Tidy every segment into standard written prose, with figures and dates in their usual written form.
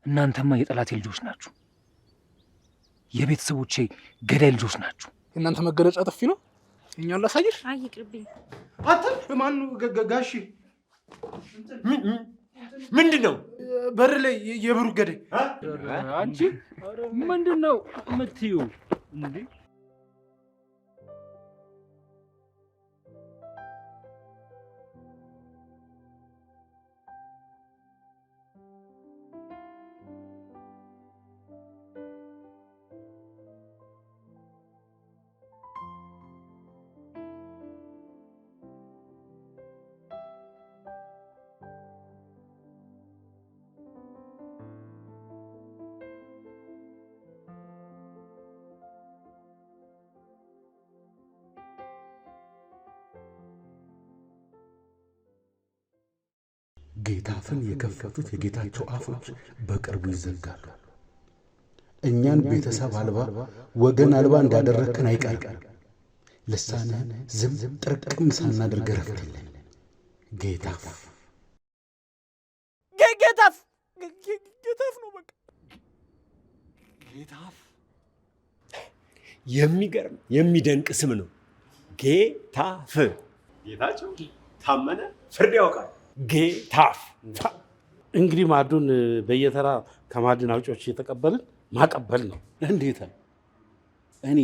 እናንተማ የጠላቴ ልጆች ናችሁ። የቤተሰቦቼ ገዳይ ልጆች ናችሁ። እናንተ መገለጫ ጥፊ ነው። እኛን ላሳይሽ። አይ ይቅርብኝ። አተ ማን ጋሺ ምንድነው? በር ላይ የብሩክ ገዳይ። አንቺ ምንድነው የምትይው እንዴ? ጌታፍን የከፈቱት የጌታቸው አፎች በቅርቡ ይዘጋሉ። እኛን ቤተሰብ አልባ ወገን አልባ እንዳደረግከን አይቀርም። ልሳንህን ዝም ጥርቅም ሳናደርግ ረፍት የለን። ጌታፍ ነው በቃ ጌታፍ። የሚገርም የሚደንቅ ስም ነው። ጌታፍ። ጌታቸው ታመነ ፍርድ ያውቃል። ጌታፍ። እንግዲህ ማዕዱን በየተራ ከማዕድን አውጪዎች እየተቀበልን ማቀበል ነው። እንዴታ! እኔ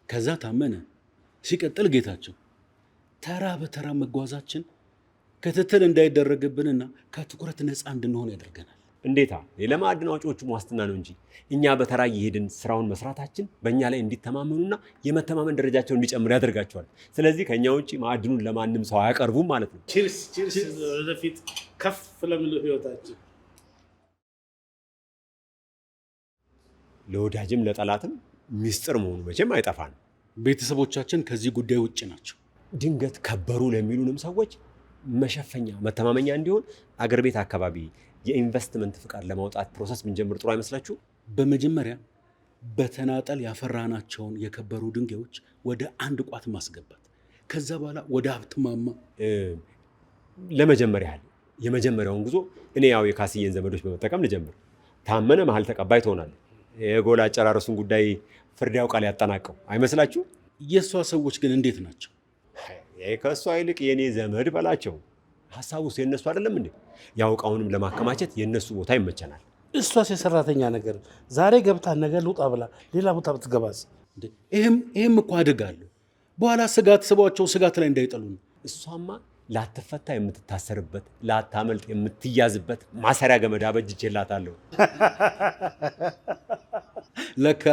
ከዛ ታመነ ሲቀጥል ጌታቸው ተራ በተራ መጓዛችን ክትትል እንዳይደረግብንና ከትኩረት ነፃ እንድንሆን ያደርገናል። እንዴታ! ለማዕድን አውጪዎቹም ዋስትና ነው እንጂ እኛ በተራ እየሄድን ስራውን መስራታችን በእኛ ላይ እንዲተማመኑና የመተማመን ደረጃቸውን እንዲጨምር ያደርጋቸዋል። ስለዚህ ከእኛ ውጭ ማዕድኑን ለማንም ሰው አያቀርቡም ማለት ነው። ቺርስ ቺርስ! ወደፊት ከፍ ለሚለው ህይወታችን። ለወዳጅም ለጠላትም ሚስጥር መሆኑ መቼም አይጠፋን። ቤተሰቦቻችን ከዚህ ጉዳይ ውጭ ናቸው። ድንገት ከበሩ ለሚሉንም ሰዎች መሸፈኛ መተማመኛ እንዲሆን አገር ቤት አካባቢ የኢንቨስትመንት ፍቃድ ለማውጣት ፕሮሰስ ብንጀምር ጥሩ አይመስላችሁ? በመጀመሪያ በተናጠል ያፈራናቸውን የከበሩ ድንጋዮች ወደ አንድ ቋት ማስገባት፣ ከዛ በኋላ ወደ ሀብት ማማ። ለመጀመሪያ ያህል የመጀመሪያውን ጉዞ እኔ ያው የካስዬን ዘመዶች በመጠቀም ልጀምር። ታመነ መሀል ተቀባይ ትሆናለህ። የጎል አጨራረሱን ጉዳይ ፍርድ ያውቃል ያጠናቀው አይመስላችሁ? የእሷ ሰዎች ግን እንዴት ናቸው? ከእሷ ይልቅ የእኔ ዘመድ በላቸው። ሀሳቡስ የእነሱ አይደለም እንዴ? ያው ዕቃውንም ለማከማቸት የእነሱ ቦታ ይመቸናል። እሷስ የሰራተኛ ነገር ዛሬ ገብታ ነገር ልውጣ ብላ ሌላ ቦታ ብትገባዝ? ይህም እኮ አደጋ አለው። በኋላ ስጋት ስቧቸው ስጋት ላይ እንዳይጠሉ ነው። እሷማ ላትፈታ የምትታሰርበት ላታመልጥ የምትያዝበት ማሰሪያ ገመድ አበጅቼላታለሁ። ለካ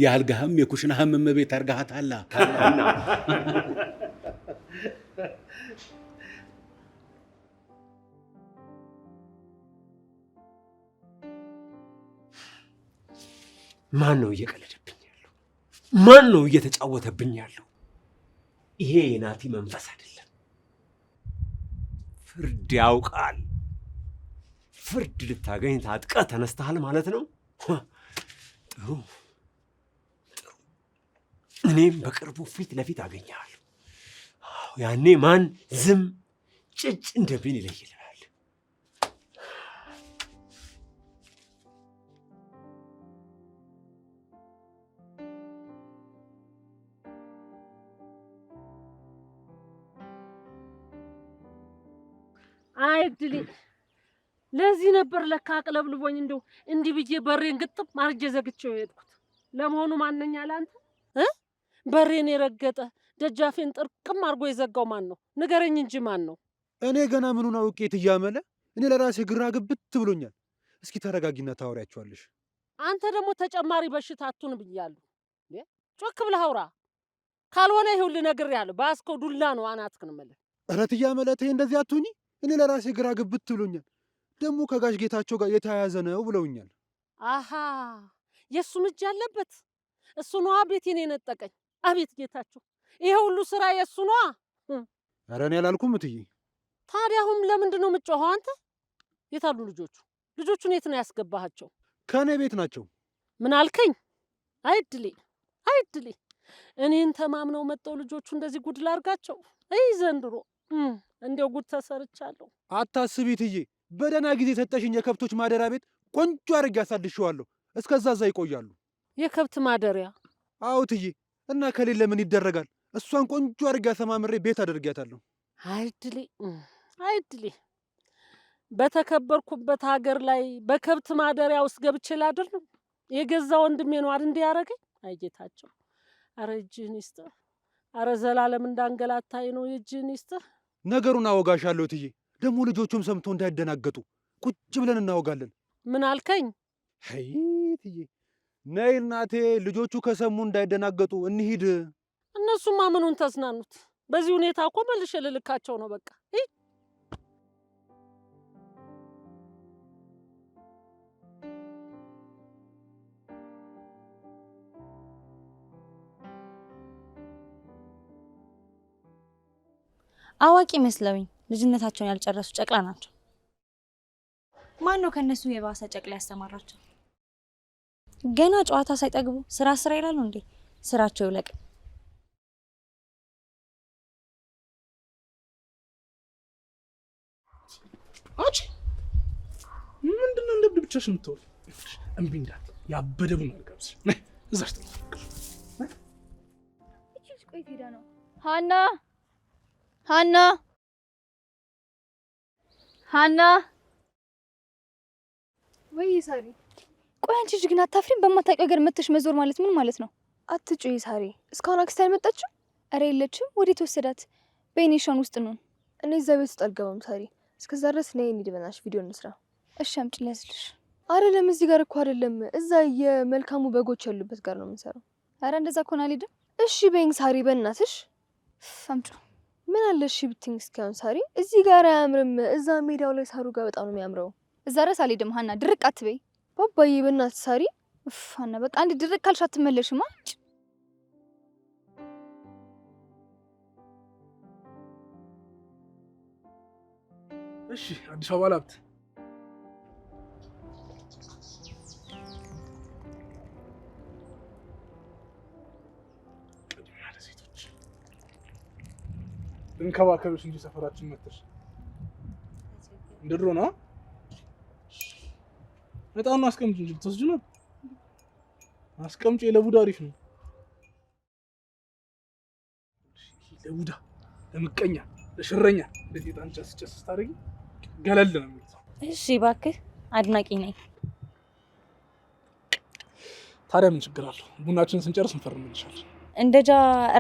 የአልጋህም የኩሽናህም እመቤት አድርጋሃታላ። ማን ነው እየቀለደብኝ ያለው? ማን ነው እየተጫወተብኝ ያለው? ይሄ የናቲ መንፈስ አይደለም። ፍርድ ያውቃል። ፍርድ ልታገኝ ታጥቀህ ተነስተሃል ማለት ነው። ጥሩ ጥሩ። እኔም በቅርቡ ፊት ለፊት አገኘሃለሁ። ያኔ ማን ዝም ጭጭ እንደምን ይለይልሃል። አይድሊ ለዚህ ነበር ለካ አቅለብልቦኝ እንደው እንዲህ ብዬ በሬን ግጥም ማርጀ ዘግቼው ሄድኩት። ለመሆኑ ማንኛ ላንተ በሬን የረገጠ ደጃፌን ጥርቅም አድርጎ የዘጋው ማን ነው? ንገረኝ እንጂ ማን ነው? እኔ ገና ምኑን አውቄ እያመለ እኔ ለራሴ ግራ ግብት ብሎኛል። እስኪ ተረጋጊና ታወሪያቸዋለሽ። አንተ ደግሞ ተጨማሪ በሽታ አቱን ብያለሁ። ጮክ ብለህ አውራ። ካልሆነ ይኸውልህ ነግሬሃለሁ። ባስከው ዱላ ነው አናትክን እምልህ። ኧረ ትያመለ ተይ እንደዚህ አትሁኚ። እኔ ለራሴ ግራ ግብት ብሎኛል። ደግሞ ከጋሽ ጌታቸው ጋር የተያያዘ ነው ብለውኛል። አሃ የእሱም እጅ አለበት። እሱ ነዋ ቤቴን የነጠቀኝ። አቤት ጌታቸው፣ ይሄ ሁሉ ስራ የእሱ ነዋ። ኧረ እኔ አላልኩም እትዬ። ታዲያ አሁን ለምንድን ነው የምትጮኸው አንተ? የት አሉ ልጆቹ? ልጆቹን የት ነው ያስገባሃቸው? ከእኔ ቤት ናቸው። ምን አልከኝ? አይድሌ አይድሌ፣ እኔን ተማምነው መጠው ልጆቹ እንደዚህ ጉድ ላርጋቸው? አይ ዘንድሮ እንዴው ጉድ ተሰርቻለሁ። አታስቢ እትዬ፣ በደህና ጊዜ ሰጠሽኝ የከብቶች ማደሪያ ቤት ቆንጆ አድርጌ አሳድሼዋለሁ። እስከዛ እዛ ይቆያሉ። የከብት ማደሪያ? አዎ እትዬ። እና ከሌለ ምን ይደረጋል? እሷን ቆንጆ አድርጌ አሰማምሬ ቤት አደርጊያታለሁ። አይድሌ አይድሌ! በተከበርኩበት ሀገር ላይ በከብት ማደሪያ ውስጥ ገብቼ ላድር ነው? የገዛ ወንድሜ ነው አይደል እንዲህ ያደረገኝ? አይ ጌታቸው፣ አረ እጅህን ይስጥህ። አረ ዘላለም እንዳንገላታይ ነው። የእጅህን ይስጥህ። ነገሩን አወጋሻለሁ እትዬ። ደግሞ ልጆቹም ሰምቶ እንዳይደናገጡ ቁጭ ብለን እናወጋለን። ምን አልከኝ? አይ እትዬ፣ ነይ እናቴ። ልጆቹ ከሰሙ እንዳይደናገጡ እንሂድ። እነሱማ ምኑን ተዝናኑት? በዚህ ሁኔታ እኮ መልሼ ልልካቸው ነው በቃ። አዋቂ መስለውኝ ልጅነታቸውን ያልጨረሱ ጨቅላ ናቸው። ማን ነው ከነሱ የባሰ ጨቅላ ያስተማራቸው? ገና ጨዋታ ሳይጠግቡ ስራ ይላሉ እንዴ? ስራቸው ይለቅ። አቺ ምንድነው እንደ ብቻሽ የምትወል? እምቢ እንዳት ያበደቡ ነው ልጋብስ ነይ እዛሽ ተፈቅሽ እቺ ቆይ ሄዳ ነው ሃና ሃና ሃና ወይ ሳሪ፣ ቆይ አንቺ ልጅ ግን አታፍሪም? በማታውቂው ሀገር መተሽ መዞር ማለት ምን ማለት ነው? አትጩይ ሳሪ። እስካሁን አክስቴ አልመጣችም? አረ የለችም። ወዴት ወሰዳት? በኔሻን ውስጥ ነው። እኔ እዛ ቤት ውስጥ አልገባም ሳሪ። እስከዛ ድረስ ነይ እንሂድ በናትሽ፣ ቪዲዮ እንስራ። እሺ አምጪ ሊያዝልሽ። አይደለም እዚህ ጋር እኮ አይደለም፣ እዛ የመልካሙ በጎች ያሉበት ጋር ነው የምንሰራው። አረ እንደዛ ከሆነ አልሄድም። እሺ በይኝ ሳሪ በእናትሽ። አምጪ። ምን አለ እሺ ብትይኝ እስካሁን ሳሪ። እዚህ ጋር አያምርም፣ እዛ ሜዳው ላይ ሳሩ ጋር በጣም ነው የሚያምረው። እዛ ድረስ አልሄድም ሀና፣ ድርቅ አትበይ። ባባዬ በእናትሽ ሳሪ። ሀና በቃ አንድ ድርቅ ካልሽ አትመለሽማ። እሺ አዲስ አበባ ላብት ቅድሚያ ለሴቶች እንከባከብሽ እንጂ ሰፈራችን መጥተሽ እንደ ድሮ ነው። በጣም አስቀምጪ እንጂ ልትወስጂ ነው። አስቀምጪ፣ ለቡዳ አሪፍ ነው። ለቡዳ ለምቀኛ ለሽረኛ እንደዚህ ጣንጨስ ጨስ ታደርጊ ገለል ነው የሚለው። እሺ እባክህ አድናቂ ነኝ። ታዲያ ምን ችግር አለው? ቡናችንን ስንጨርስ እንፈርምልሻለን። እንደጃ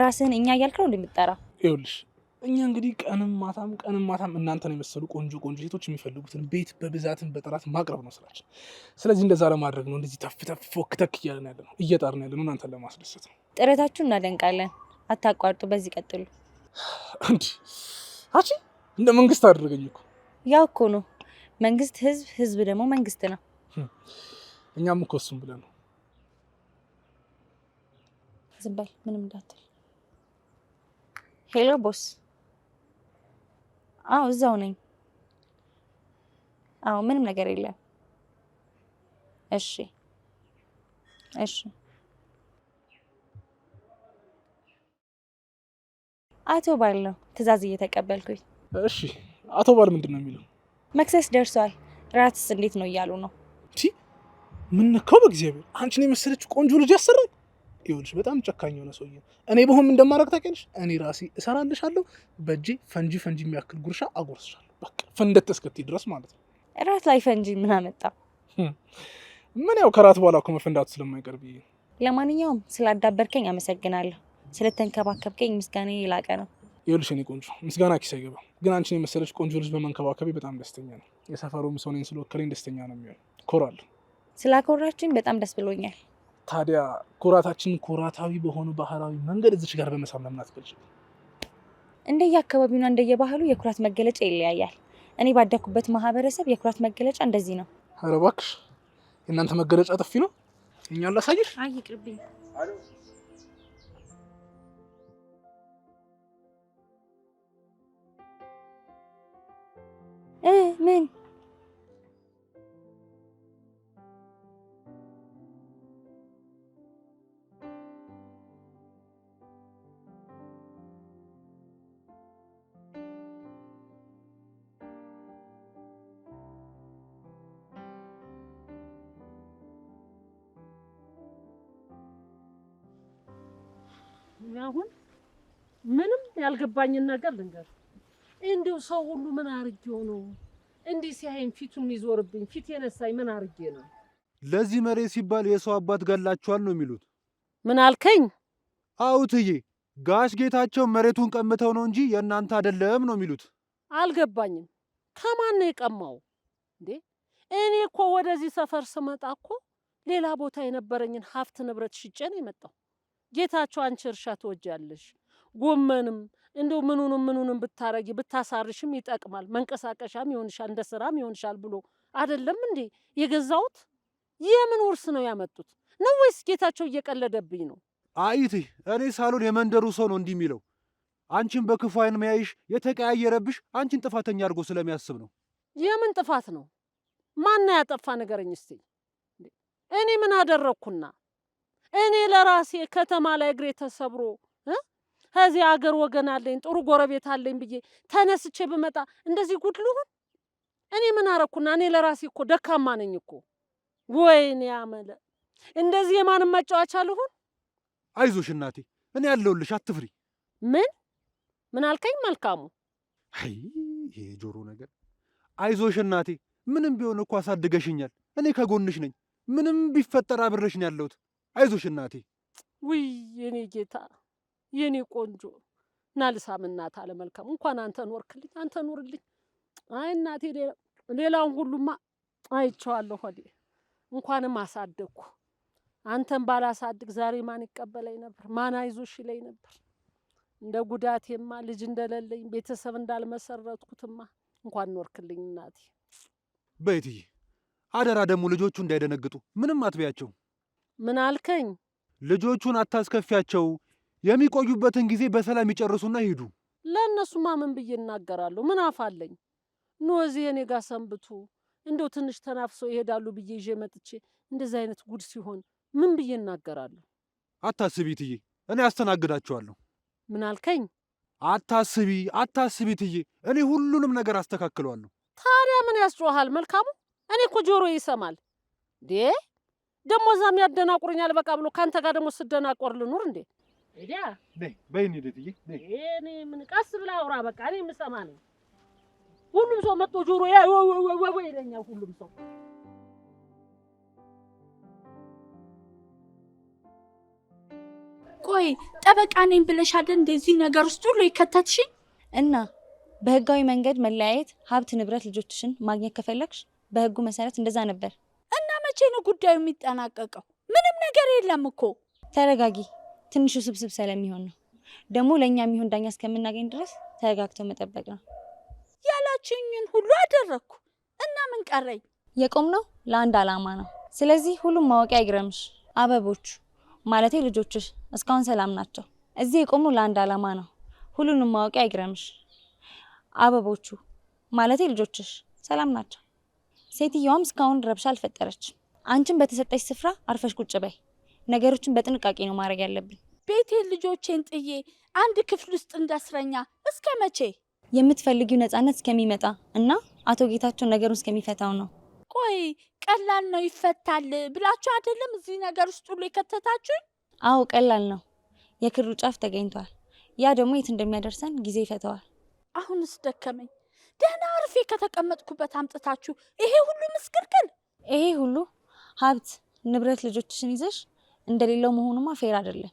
ራስህን እኛ እያልክ ነው እንደምትጠራ? ይኸውልሽ እኛ እንግዲህ ቀንም ማታም እናንተን የመሰሉ ቆንጆ ሴቶች የሚፈልጉትን ቤት በብዛትን በጥራት ማቅረብ ነው ስራችን። ስለዚህ እንደዛ ለማድረግ ነው እንደዚህ ተፍ ፎክተክ እያልን ያለ ነው፣ እየጣርን ያለ ነው እናንተን ለማስደሰት ነው። ጥረታችሁን እናደንቃለን። አታቋርጡ፣ በዚህ ቀጥሉ። እንዴ አቺ እንደ መንግስት አደረገኝ እኮ። ያው እኮ ነው መንግስት ህዝብ፣ ህዝብ ደግሞ መንግስት ነው። እኛም እኮ እሱም ብለን ነው። ዝም በል ምንም እንዳትል። ሄሎ ቦስ። አዎ እዛው ነኝ። አዎ ምንም ነገር የለም። እሺ እሺ። አቶ ባል ነው ትዕዛዝ እየተቀበልኩኝ። እሺ አቶ ባል ምንድን ነው የሚለው? መክሰስ ደርሷል፣ ራትስ እንዴት ነው እያሉ ነው። ምን ነካው በእግዚአብሔር? አንቺን የመሰለች ቆንጆ ልጅ ያሰራል። ይኸውልሽ በጣም ጨካኝ የሆነ ሰውዬ ነው። እኔ በሆን እንደማደርግ ታውቂያለሽ? እኔ ራሴ እሰራልሻለሁ፣ በእጄ ፈንጂ የሚያክል ጉርሻ አጎርስሻለሁ። በቃ ፈንደት እስክትይ ድረስ ማለት ነው። ራት ላይ ፈንጂ ምን አመጣ? ምን ያው ከራት በኋላ እኮ መፈንዳቱ ስለማይቀር ብዬ። ለማንኛውም ስላዳበርከኝ አመሰግናለሁ። ስለተንከባከብከኝ ምስጋና የላቀ ነው። ይኸውልሽ እኔ ቆንጆ ምስጋና ኪስ አይገባም፣ ግን አንቺን የመሰለች ቆንጆ ልጅ በመንከባከቤ በጣም ደስተኛ ነው። የሰፈሩም ሰው እኔን ስለወከለኝ ደስተኛ ነው የሚሆነው። ኮራለሁ። ስላኮራችሁኝ በጣም ደስ ብሎኛል። ታዲያ ኩራታችን ኩራታዊ በሆኑ ባህላዊ መንገድ እዚች ጋር በመሳም ለምን አትገልጪ? እንደየአካባቢውና እንደየባህሉ የኩራት መገለጫ ይለያያል። እኔ ባደኩበት ማህበረሰብ የኩራት መገለጫ እንደዚህ ነው። ኧረ እባክሽ የእናንተ መገለጫ ጥፊ ነው። እኛን ላሳይሽ? አይ ይቅርብኝ። ምን አሁን ምንም ያልገባኝን ነገር ልንገር። እንዲሁ ሰው ሁሉ ምን አርጌው ነው እንዲህ ሲያይን ፊቱን ይዞርብኝ? ፊት የነሳኝ ምን አርጌ ነው? ለዚህ መሬት ሲባል የሰው አባት ገላችኋል ነው የሚሉት። ምን አልከኝ? አውትዬ ጋሽ ጌታቸው መሬቱን ቀምተው ነው እንጂ የእናንተ አይደለም ነው የሚሉት። አልገባኝም። ከማን ነው የቀማው እንዴ? እኔ እኮ ወደዚህ ሰፈር ስመጣ እኮ ሌላ ቦታ የነበረኝን ሀብት ንብረት ሽጬ ነው የመጣው። ጌታቸው አንቺ እርሻ ትወጃለሽ፣ ጎመንም እንደው ምኑንም ብታረጊ ብታሳርሽም ይጠቅማል፣ መንቀሳቀሻም ይሆንሻል፣ እንደ ስራም ይሆንሻል ብሎ አይደለም እንዴ የገዛሁት? የምን ውርስ ነው ያመጡት ነው ወይስ ጌታቸው እየቀለደብኝ ነው? አይቴ እኔ ሳሎን የመንደሩ ሰው ነው እንዲህ የሚለው። አንቺን በክፉ አይን መያይሽ የተቀያየረብሽ አንቺን ጥፋተኛ አድርጎ ስለሚያስብ ነው። የምን ጥፋት ነው? ማን ያጠፋ ነገረኝ እስቲ። እኔ ምን አደረግኩና? እኔ ለራሴ ከተማ ላይ እግሬ ተሰብሮ ከዚህ አገር ወገን አለኝ ጥሩ ጎረቤት አለኝ ብዬ ተነስቼ ብመጣ እንደዚህ ጉድ ልሁን? እኔ ምን አረኩና? እኔ ለራሴ እኮ ደካማ ነኝ እኮ። ወይኔ አመለ እንደዚህ የማንም መጫወቻ ልሁን? አይዞሽ እናቴ እኔ ያለሁልሽ አትፍሪ። ምን አልከኝ መልካሙ? አይ ይሄ ጆሮ ነገር። አይዞሽ እናቴ ምንም ቢሆን እኮ አሳድገሽኛል። እኔ ከጎንሽ ነኝ። ምንም ቢፈጠር አብሬሽ ነው ያለሁት። አይዞሽ እናቴ። ውይ የኔ ጌታ የኔ ቆንጆ ና ልሳም እናት አለ መልካሙ። እንኳን አንተ ኖርክልኝ፣ አንተ ኑርልኝ። አይ እናቴ ሌላውን ሁሉማ አይቼዋለሁ። ሆዴ እንኳንም አሳደግኩ። አንተን ባላሳድግ ዛሬ ማን ይቀበለኝ ነበር? ማን አይዞሽ ይለኝ ነበር? እንደ ጉዳቴማ ልጅ እንደሌለኝ ቤተሰብ እንዳልመሰረትኩትማ እንኳን ኖርክልኝ እናቴ። በይትዬ አደራ ደግሞ ልጆቹ እንዳይደነግጡ ምንም አትበያቸው። ምን አልከኝ? ልጆቹን አታስከፊያቸው። የሚቆዩበትን ጊዜ በሰላም ይጨርሱና ይሄዱ። ለእነሱማ ምን ብዬ እናገራለሁ? ምን አፋለኝ? ኑ እዚህ እኔ ጋር ሰንብቱ፣ እንደው ትንሽ ተናፍሰው ይሄዳሉ ብዬ ይዤ መጥቼ እንደዚህ አይነት ጉድ ሲሆን ምን ብዬ እናገራለሁ? አታስቢ ትዬ፣ እኔ አስተናግዳቸዋለሁ። ምን አልከኝ? አታስቢ ትዬ፣ እኔ ሁሉንም ነገር አስተካክለዋለሁ። ታዲያ ምን ያስጮሃል መልካሙ? እኔ እኮ ጆሮ ይሰማል እንዴ። ደግሞ እዛም ያደናቁርኛል በቃ ብሎ ካንተ ጋር ደግሞ ስደናቆር ልኑር እንዴ? እዲያ በይኔ ትዬ፣ እኔ ምን ቀስ ብላ አውራ በቃ እኔ የምሰማ ነኝ። ሁሉም ሰው መጥቶ ጆሮ ይለኛል። ሁሉም ሰው ቆይ ጠበቃ ነኝ ብለሽ አይደል እንደዚህ ነገር ውስጥ ሁሉ ይከተትሽኝ? እና በህጋዊ መንገድ መለያየት፣ ሀብት ንብረት፣ ልጆችሽን ማግኘት ከፈለግሽ በህጉ መሰረት እንደዛ ነበር። እና መቼ ነው ጉዳዩ የሚጠናቀቀው? ምንም ነገር የለም እኮ። ተረጋጊ፣ ትንሹ ስብስብ ስለሚሆን ነው። ደግሞ ለእኛ የሚሆን ዳኛ እስከምናገኝ ድረስ ተረጋግተው መጠበቅ ነው። ያላችሁኝን ሁሉ አደረግኩ እና ምን ቀረኝ? የቆምነው ለአንድ ዓላማ ነው። ስለዚህ ሁሉም ማወቂያ አይግረምሽ። አበቦቹ ማለቴ ልጆችሽ እስካሁን ሰላም ናቸው። እዚህ የቆምነው ለአንድ ዓላማ ነው። ሁሉንም ማወቂያ አይግረምሽ። አበቦቹ ማለቴ ልጆችሽ ሰላም ናቸው። ሴትየዋም እስካሁን ረብሻ አልፈጠረችም። አንቺም በተሰጠሽ ስፍራ አርፈሽ ቁጭ በይ። ነገሮችን በጥንቃቄ ነው ማድረግ ያለብን። ቤቴን ልጆቼን ጥዬ አንድ ክፍል ውስጥ እንዳስረኛ እስከ መቼ? የምትፈልጊው ነፃነት እስከሚመጣ እና አቶ ጌታቸው ነገሩን እስከሚፈታው ነው። ቆይ ቀላል ነው ይፈታል ብላችሁ አይደለም እዚህ ነገር ውስጥ ሁሉ የከተታችሁኝ? አዎ ቀላል ነው። የክሩ ጫፍ ተገኝቷል። ያ ደግሞ የት እንደሚያደርሰን ጊዜ ይፈተዋል። አሁንስ ደከመኝ። ደህና አርፌ ከተቀመጥኩበት አምጥታችሁ ይሄ ሁሉ ምስቅልቅል። ይሄ ሁሉ ሀብት ንብረት ልጆችሽን ይዘሽ እንደሌለው መሆኑማ ፌር አይደለም።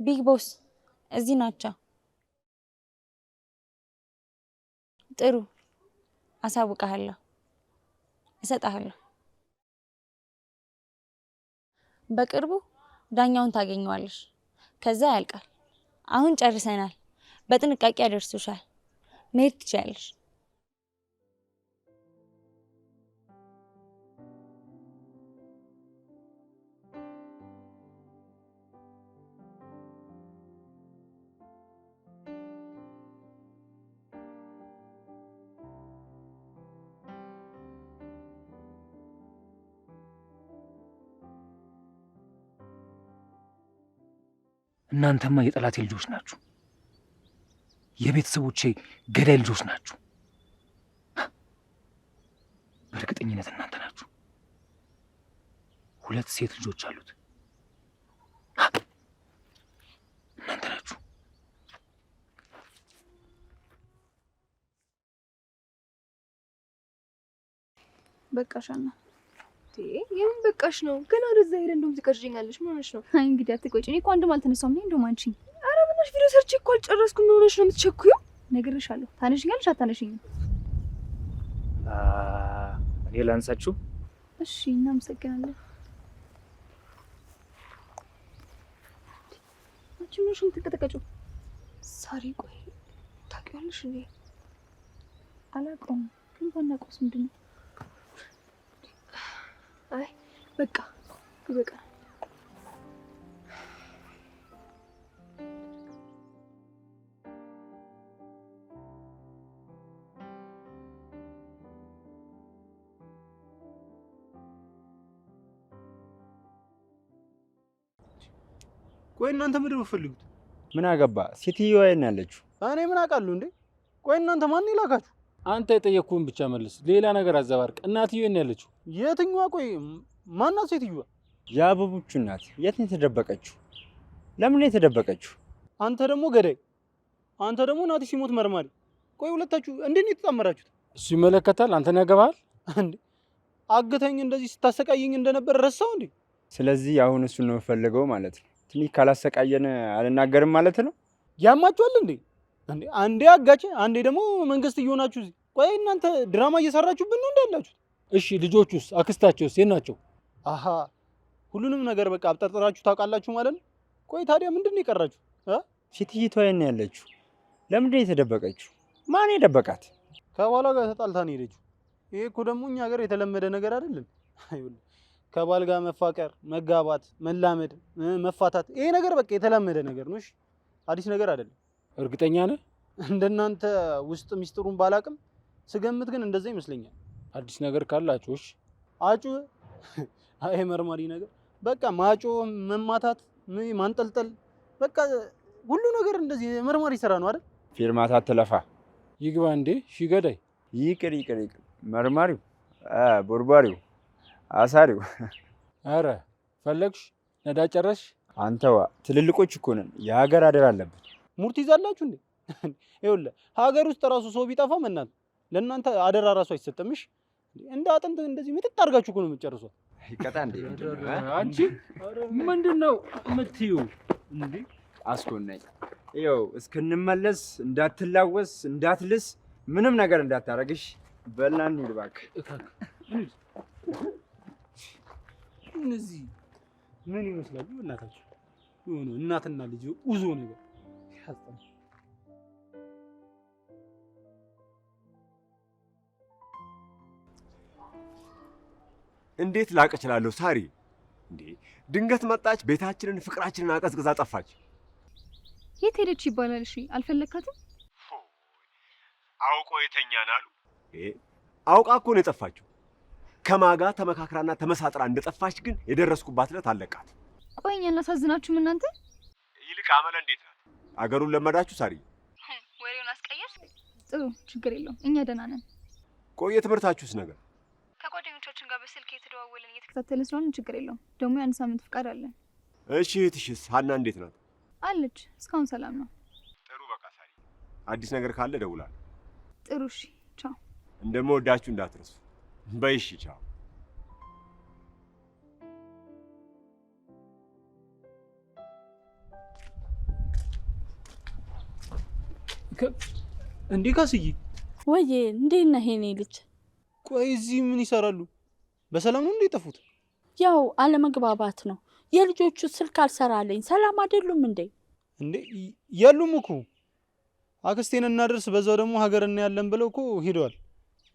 ቢግ ቦስ እዚህ ናቸው። ጥሩ አሳውቃለሁ፣ እሰጣለሁ። በቅርቡ ዳኛውን ታገኘዋለሽ። ከዛ ያልቃል። አሁን ጨርሰናል። በጥንቃቄ ያደርሱሻል። መሄድ ትችያለሽ። እናንተማ የጠላቴ ልጆች ናችሁ። የቤተሰቦቼ ገዳይ ልጆች ናችሁ። በእርግጠኝነት እናንተ ናችሁ። 2 ሴት ልጆች አሉት። እናንተ ናችሁ። በቃሻና የምን በቃሽ ነው? ገና ወደዛ ሄደ እንደውም ትቀርጂኛለሽ። ምን ሆነሽ ነው? አይ እንግዲህ አትቆጪ። እኔ እኮ አንድም አልተነሳሁም ነኝ እንደውም አንቺ። ኧረ በእናትሽ ቪዲዮ ሰርቼ እኮ አልጨረስኩም። ምን ሆነሽ ነው የምትቸኩይው? ነግሬሻለሁ። ታነሽኛለሽ አታነሽኝም? እኔ ላንሳችሁ? እሺ እናመሰግናለን። አንቺ ምን ሆነሽ የምትቀጠቀጪው? ሳሪ ቆይ ታውቂዋለሽ እንዴ? አላውቀውም ግን ባናውቀውስ ምንድን ነው? አይ በቃ ይበቃል። ቆይ እናንተ ምንድን ነው የምትፈልጉት? ምን አገባ? ሴትዮዋ የት ነው ያለችው? እኔ ምን አውቃለሁ እንዴ? ቆይ እናንተ ማን ይላካችሁ? አንተ የጠየቅኩህን ብቻ መልስ። ሌላ ነገር አዘባርቅ። እናትዬ የት ነው ያለችው? የትኛዋ? ቆይ ማናት ሴትዮዋ? የአበቦቹ እናት። የት ነው የተደበቀችው? ለምን ነው የተደበቀችው? አንተ ደግሞ ገዳይ፣ አንተ ደግሞ ናቲ ሲሞት መርማሪ። ቆይ ሁለታችሁ እንዴት ነው የተጣመራችሁት? እሱ ይመለከታል። አንተን ያገባሃል እንዴ? አግተኝ እንደዚህ ስታሰቃየኝ እንደነበር ረሳው እንዴ? ስለዚህ አሁን እሱን ነው የምፈልገው ማለት ነው። ትንሽ ካላሰቃየን አልናገርም ማለት ነው። ያማችኋል እንዴ? እንዴ አንዴ አጋጭ፣ አንዴ ደግሞ መንግስት እየሆናችሁ እዚህ። ቆይ እናንተ ድራማ እየሰራችሁብን ነው እንዴ ያላችሁት? እሺ ልጆቹስ፣ አክስታቸውስ የት ናቸው? አሃ ሁሉንም ነገር በቃ አብጠርጥራችሁ ታውቃላችሁ ማለት ነው። ቆይ ታዲያ ምንድን ነው የቀራችሁ? ሴትዮዋ የት ነው ያለችው? ለምንድን ነው የተደበቀችው? ማን የደበቃት? ከባሏ ጋር ተጣልታ ነው ሄደችው። ይሄ እኮ ደግሞ እኛ ሀገር የተለመደ ነገር አይደለም። ከባል ጋር መፋቀር፣ መጋባት፣ መላመድ፣ መፋታት ይሄ ነገር በቃ የተለመደ ነገር ነው። እሺ አዲስ ነገር አይደለም። እርግጠኛ ነህ? እንደናንተ ውስጥ ሚስጥሩን ባላቅም ስገምት ግን እንደዛ ይመስለኛል። አዲስ ነገር ካላችሁ እሺ። አጩ አይ መርማሪ ነገር በቃ ማጮ፣ መማታት፣ ማንጠልጠል በቃ ሁሉ ነገር እንደዚህ መርማሪ ስራ ነው አይደል? ፊርማታ አትለፋ። ይግባ እንዴ ሺ ገዳይ። ይቅር ይቅር ይቅር። መርማሪው፣ ቦርቧሪው፣ አሳሪው። አረ ፈለግሽ ነዳ ጨረሽ? አንተዋ ትልልቆች እኮ ነን። የሀገር አደራ አለብን። ሙርት ይዛላችሁ እንዴ? ይኸውልህ ሀገር ውስጥ ራሱ ሰው ቢጠፋ መናት ለእናንተ አደራ ራሱ አይሰጥምሽ። እንደ አጥንት እንደዚህ ምጥጥ አድርጋችሁ እኮ ነው የምትጨርሷት። ይቀጣ እንዴ? አንቺ ምንድነው የምትይው እንዴ? አስኮናኝ ይኸው እስክንመለስ እንዳትላወስ እንዳትልስ ምንም ነገር እንዳታረግሽ። በልና እንሂድ እባክህ። እነዚህ ምን ይመስላሉ? እናታችሁ የሆነ እናትና ልጅ ውዞ ነገር ያስጠላል። እንዴት ላቅ እችላለሁ ሳሪ? እንዴ ድንገት መጣች፣ ቤታችንን ፍቅራችንን አቀዝቅዛ ጠፋች። የት ሄደች ይባላል? እሺ አልፈለካትም? አውቆ የተኛን አሉ። አውቃ እኮ ነው የጠፋችው። ከማጋ ተመካክራና ተመሳጥራ እንደጠፋች ግን የደረስኩባት ዕለት አለቃት። ቆይ እኛ እናሳዝናችሁም እናንተ? ይልቅ አመለ እንዴት ናት? አገሩን ለመዳችሁ ሳሪ? ወሬውን አስቀየር። ጥሩ ችግር የለውም እኛ ደህና ነን። ቆይ የትምህርታችሁስ ነገር? ከጓደኞቻችን ጋር በስልክ እየተደዋወልን እየተከታተልን ስለሆነ ችግር የለውም። ደግሞ ያን ሳምንት ፍቃድ አለን። እሺ እህትሽስ ሀና እንዴት ናት? አለች፣ እስካሁን ሰላም ነው። ጥሩ በቃ ሳሪ፣ አዲስ ነገር ካለ እደውላለሁ። ጥሩ እሺ፣ ቻው። እንደምወዳችሁ እንዳትረሱ። በይ እሺ፣ ቻው። እንዴ ካስዬ፣ ወይዬ እንዴት ነህ የኔ ልጅ? ቆይ እዚህ ምን ይሰራሉ? በሰላም ነው እንዴ የጠፉት? ያው አለመግባባት ነው። የልጆቹ ስልክ አልሰራለኝ። ሰላም አይደሉም እንዴ? እንዴ የሉም እኮ አክስቴን እናደርስ በዛው ደግሞ ሀገር እናያለን ብለው እኮ ሄደዋል።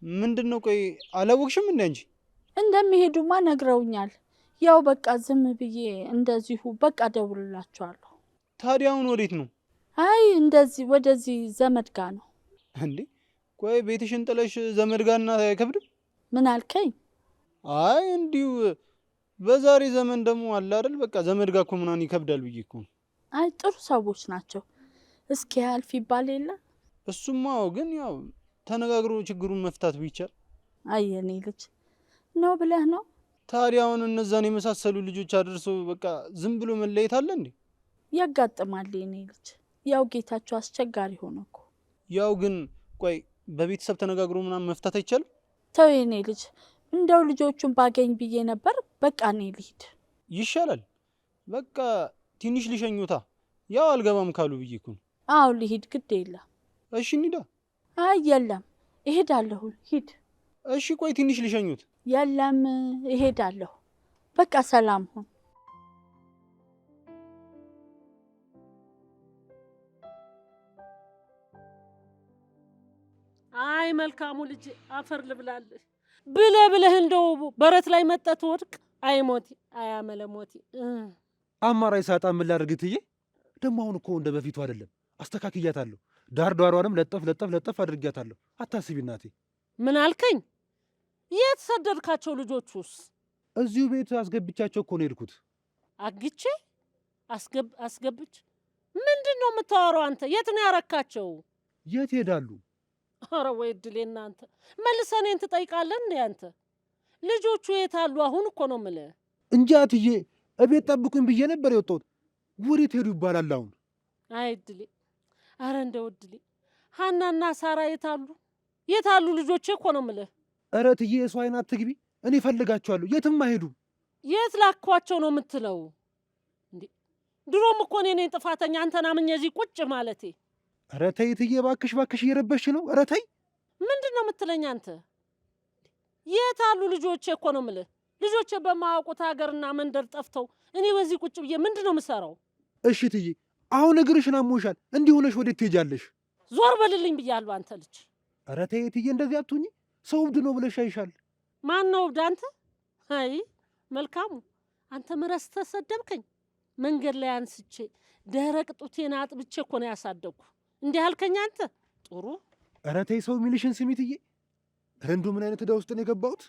ምንድነው? ቆይ አላወቅሽም እንዴ አንቺ? እንደሚሄዱማ ነግረውኛል። ያው በቃ ዝም ብዬ እንደዚሁ በቃ ደውልላቸዋለሁ። ታዲያ አሁን ወዴት ነው? አይ እንደዚህ ወደዚህ ዘመድ ጋር ነው። እንዴ ቆይ ቤትሽን ጥለሽ ዘመድ ጋርና አይከብድም? ምን አልከኝ? አይ እንዲሁ በዛሬ ዘመን ደግሞ አለ አይደል በቃ ዘመድ ጋር እኮ ምናምን ይከብዳል ብዬ እኮ። አይ ጥሩ ሰዎች ናቸው። እስኪ ያልፍ ይባል የለ። እሱማ ግን ያው ተነጋግሮ ችግሩን መፍታት ቢቻል። አይ የኔ ልጅ ነው ብለህ ነው? ታዲያ አሁን እነዛን የመሳሰሉ ልጆች አድርሶ በቃ ዝም ብሎ መለየት አለ እንዴ? ያጋጥማል የኔ ልጅ። ያው ጌታቸው አስቸጋሪ ሆነ እኮ። ያው ግን ቆይ በቤተሰብ ተነጋግሮ ምናምን መፍታት አይቻልም? ተው የኔ ልጅ፣ እንደው ልጆቹን ባገኝ ብዬ ነበር። በቃ እኔ ልሂድ። ይሻላል። በቃ ትንሽ ልሸኙታ። ያው አልገባም ካሉ ብዬ እኮ ነው። አዎ ልሂድ፣ ግድ የለም። እሺ እንሂዳ። አይ የለም እሄዳለሁ። ሂድ። እሺ ቆይ ትንሽ ልሸኙት። የለም እሄዳለሁ። በቃ ሰላም ሁን። አይ መልካሙ ልጅ አፈር ልብላለህ ብለህ እንደው በረት ላይ መጠት ወድቅ። አይ ሞቲ፣ አይ አመለ ሞቲ። አማራጭ ሳጣ ምን ላድርግ እትዬ? ደግሞ አሁን እኮ እንደ በፊቱ አይደለም። አስተካክያታለሁ። ዳር ዳሯንም ለጠፍ አድርጊያታለሁ። አታስቢ እናቴ። ምን አልከኝ? የት ሰደድካቸው ልጆቹስ? እዚሁ ቤት አስገብቻቸው እኮ ነው የሄድኩት። አግቼ አስገብች? ምንድን ነው የምታወራው አንተ? የት ነው ያረካቸው? የት ሄዳሉ? ኧረ ወይ እድሌ እናንተ። መልሰህ እኔን ትጠይቃለህ እንዴ አንተ? ልጆቹ የት አሉ አሁን እኮ ነው የምልህ። እንጃ እትዬ፣ እቤት ጠብቁኝ ብዬ ነበር የወጣሁት። ወዴት ሄዱ ይባላል አሁን? አይ እድሌ፣ ኧረ እንደው እድሌ። ሀናና ሳራ የት አሉ? የት አሉ ልጆቼ እኮ ነው የምልህ። ኧረ እትዬ የሰው አይን አትግቢ። እኔ እፈልጋቸዋለሁ። የትም አይሄዱም። የት ላኳቸው ነው የምትለው እንዴ? ድሮም እኮ እኔ ነኝ ጥፋተኛ አንተን አምኜ እዚህ ቁጭ ማለቴ። ኧረ ተይ እትዬ፣ እባክሽ እየረበሽ ነው። ኧረ ተይ። ምንድን ነው የምትለኝ አንተ? የት አሉ ልጆቼ እኮ ነው የምልህ። ልጆቼ በማያውቁት ሀገርና መንደር ጠፍተው እኔ በዚህ ቁጭ ብዬ ምንድን ነው የምሰራው? እሺ እትዬ፣ አሁን እግርሽን አሞሻል። እንዲህ ሆነሽ ወዴት ትሄጃለሽ? ዞር በልልኝ ብያለሁ አንተ ልጅ። ኧረ ተይ እትዬ፣ እንደዚህ አትሁኚ። ሰው እብድ ነው ብለሽ አይሻል። ማን ነው እብድ አንተ? አይ መልካሙ፣ አንተ ረስተህ ሰደብከኝ። መንገድ ላይ አንስቼ ደረቅ ጡቴን አጥብቼ እኮ ነው ያሳደግኩ። እንዲህ አልከኝ አንተ? ጥሩ። ኧረ ተይ፣ ሰው የሚልሽን ስሚ እትዬ። እንዱ ምን አይነት ዕዳ ውስጥ ነው የገባሁት?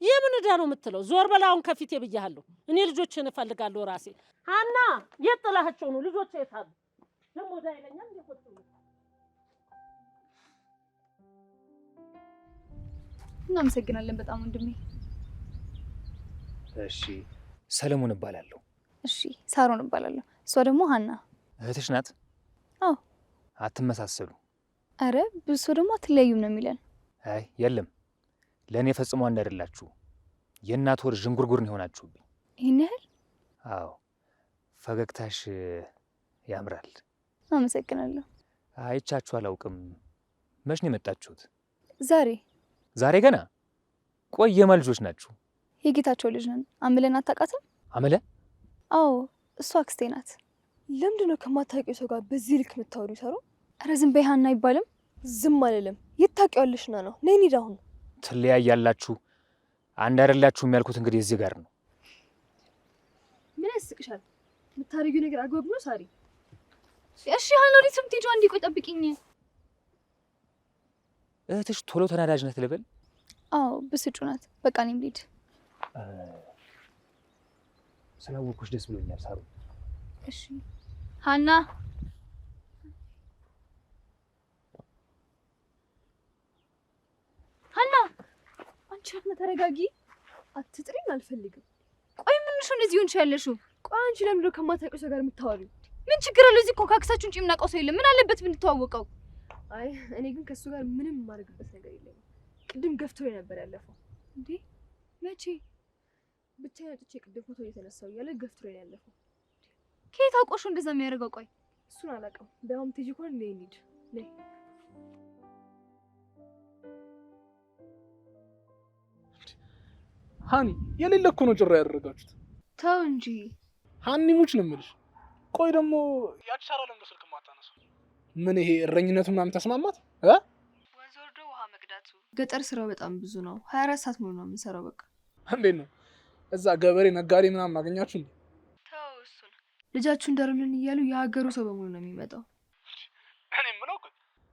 የምን ዕዳ ነው የምትለው? ዞር በል አሁን ከፊቴ ብያለሁ። እኔ ልጆችን እፈልጋለሁ ራሴ። ሀና፣ የት ጥላሃቸው ነው? ልጆች የት አሉ? ደግሞ ዕዳ ይለኛል እንዴ? ቁጭ ብሎ እናመሰግናለን በጣም ወንድሜ። እሺ፣ ሰለሞን እባላለሁ። እሺ፣ ሳሮን እባላለሁ። እሷ ደግሞ ሀና እህትሽ ናት? አዎ። አትመሳሰሉ? አረ ብዙ ሰው ደግሞ አትለያዩም ነው የሚለን። አይ የለም፣ ለእኔ ፈጽሞ አንድ አይደላችሁ። የእናት ወር ዥንጉርጉር ነው የሆናችሁብኝ። ይህን ያህል? አዎ፣ ፈገግታሽ ያምራል። አመሰግናለሁ። አይቻችሁ አላውቅም። መች ነው የመጣችሁት? ዛሬ። ዛሬ ገና? ቆይ የማን ልጆች ናችሁ? የጌታቸው ልጅ ነን። አምለን አታውቃትም? አመለ? አዎ፣ እሷ አክስቴ ናት። ለምንድን ነው ከማታውቂው ሰው ጋር በዚህ ልክ የምታወሪው? ሰሩ? ኧረ ዝም በይ ሀና አይባልም። ዝም አልልም። የት ታውቂዋለሽና ነው? ነይ እንሂድ አሁን። ትለያያላችሁ፣ አንድ አይደላችሁም ያልኩት እንግዲህ እዚህ ጋር ነው። ምን ያስቅሻል? የምታደርጊው ነገር አግባብ ነው ሳሪ? እሺ ሀና፣ ወዴት ነው የምትሄጂው? አንዴ ቆይ ጠብቂኝ። እህትሽ ቶሎ ተናዳጅ ናት ልበል? አዎ ብስጩ ናት። በቃ እኔም ልሂድ። ስላወቅኩሽ ደስ ብሎኛል ሳሩ። እሺ ሀና። ሀና፣ አንቺ ሀና ተረጋጊ። አትጥሪኝ፣ አልፈልግም። ቆይ ምንሽ እንደዚህ ሆንሽ ያለሽው? ቆይ አንቺ ለምንድን ነው ከማታውቂው ሰው ጋር የምታወሪው? ምን ችግር አለው? እዚህ እኮ ከአክሳችን ውጪ የምናውቀው ሰው የለም። ምን አለበት ብንተዋወቀው? አይ እኔ ግን ከሱ ጋር ምንም የማደርግበት ነገር የለኝም። ቅድም ገፍቶ ነበር ያለፈው። እንዴ መቼ? ብቻዬን ወጥቼ ቅድም ፎቶ እየተነሳው እያለ ገፍቶ ነው ያለፈው። ከየት አውቆሽ እንደዛ የሚያደርገው? ቆይ እሱን አላውቅም። በአሁን ትሄጂ እንኳን ነይ እንሂድ። ነይ ሃኒ፣ የሌለ እኮ ነው ጭራ ያደረጋችሁት። ተው እንጂ ሃኒሙች ነው የምልሽ። ቆይ ደግሞ ያቺ ሳራ ለምን ስልክ ማታነሳው? ምን ይሄ እረኝነቱ ምናምን ተስማማት? ወንዝ ወርዶ ውሃ መቅዳቱ። ገጠር ስራው በጣም ብዙ ነው። 24 ሰዓት ሙሉ ነው የምንሰራው። በቃ እንዴት ነው እዛ ገበሬ ነጋዴ ምናምን ማገኛችሁ እንዴ? ተው እሱን። ልጃችሁ እንዳሉልን እያሉ የሀገሩ ሰው በሙሉ ነው የሚመጣው። እኔ የምለው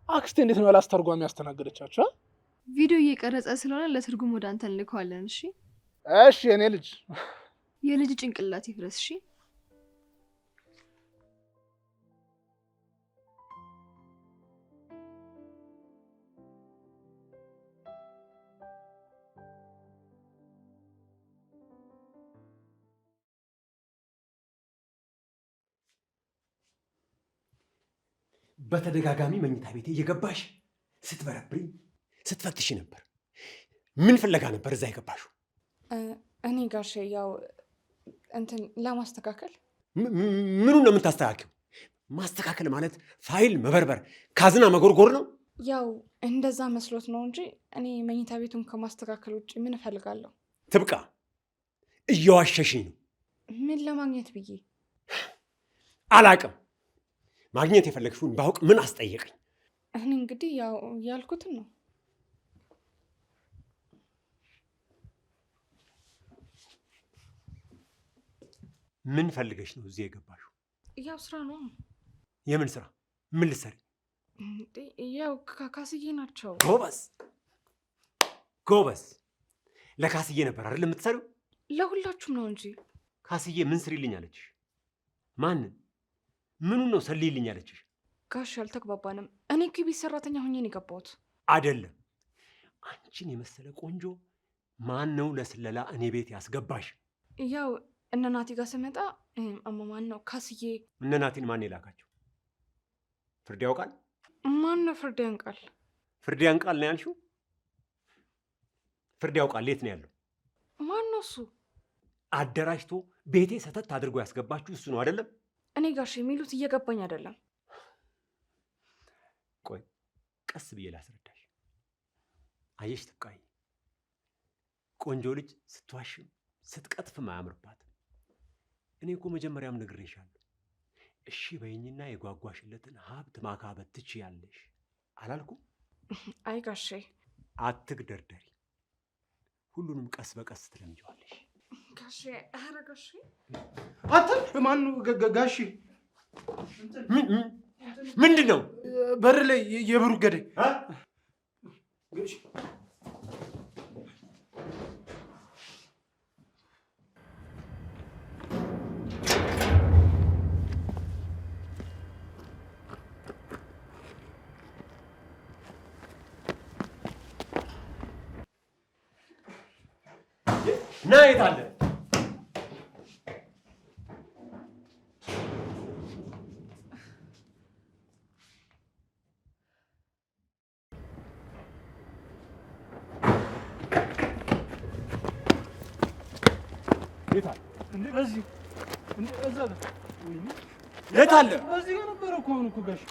አክስቴ እንዴት ነው ያላስተርጓሚ ያስተናገደቻችሁ? ቪዲዮ እየቀረጸ ስለሆነ ለትርጉም ወደ አንተ እንልከዋለን። እሺ እሺ። የኔ ልጅ የልጅ ጭንቅላት ይፍረስ። እሺ በተደጋጋሚ መኝታ ቤቴ እየገባሽ ስትበረብሪኝ ስትፈትሽ ነበር። ምን ፍለጋ ነበር እዛ የገባሽው? እኔ ጋሼ ያው እንትን ለማስተካከል። ምኑን ነው የምታስተካክለው? ማስተካከል ማለት ፋይል መበርበር፣ ካዝና መጎርጎር ነው? ያው እንደዛ መስሎት ነው እንጂ እኔ መኝታ ቤቱን ከማስተካከል ውጭ ምን እፈልጋለሁ? ትብቃ፣ እየዋሸሽኝ ነው። ምን ለማግኘት ብዬ አላቅም። ማግኘት የፈለግሽውን ባውቅ ምን አስጠየቀኝ? እኔ እንግዲህ ያው ያልኩትን ነው። ምን ፈልገሽ ነው እዚህ የገባሽው? ያው ስራ ነው። የምን ስራ? ምን ልትሰሪ? ያው ካስዬ ናቸው። ጎበዝ ጎበዝ። ለካስዬ ነበር አይደል የምትሰሪው? ለሁላችሁም ነው እንጂ። ካስዬ ምን ስሪልኝ አለችሽ? ማንን? ምኑን ነው ሰልይልኝ አለችሽ? ጋሽ አልተግባባንም። እኔ እኮ የቤት ሰራተኛ ሆኜ ነው የገባሁት። አይደለም። አንቺን የመሰለ ቆንጆ ማን ነው ለስለላ እኔ ቤት ያስገባሽ? ያው እነ ናቲ ጋር ስመጣ ማን ነው ካስዬ። እነ ናቲን ማን የላካቸው? ፍርድ ያውቃል? ማን ነው ፍርድ ያንቃል? ፍርድ ያንቃል ነው ያልሽው? ፍርድ ያውቃል የት ነው ያለው? ማን ነው እሱ? አደራጅቶ ቤቴ ሰተት አድርጎ ያስገባችሁ እሱ ነው አይደለም? እኔ ጋሽ የሚሉት እየገባኝ አይደለም። ቆይ ቀስ ብዬ ላስረዳሽ። አየሽ ትብቃይ፣ ቆንጆ ልጅ ስትዋሽም ስትቀጥፍም አያምርባትም። እኔ እኮ መጀመሪያም ነግሬሻለሁ። እሺ በይኝና የጓጓሽለትን ሀብት ማካበት ትችያለሽ አላልኩም? አይ ጋሼ አትግደርደሪ። ሁሉንም ቀስ በቀስ ትለምጂዋለሽ። ጋሼ ኧረ ጋሼ አንተ ማን ነው ጋሼ? ምንድን ነው? በር ላይ የብሩክ ገዳይ ና የት አለ? የት አለ? በዚህ እዛ ጋር የት አለ? በዚህ ጋር ነበረ እኮ አሁን እኮ ጋሽ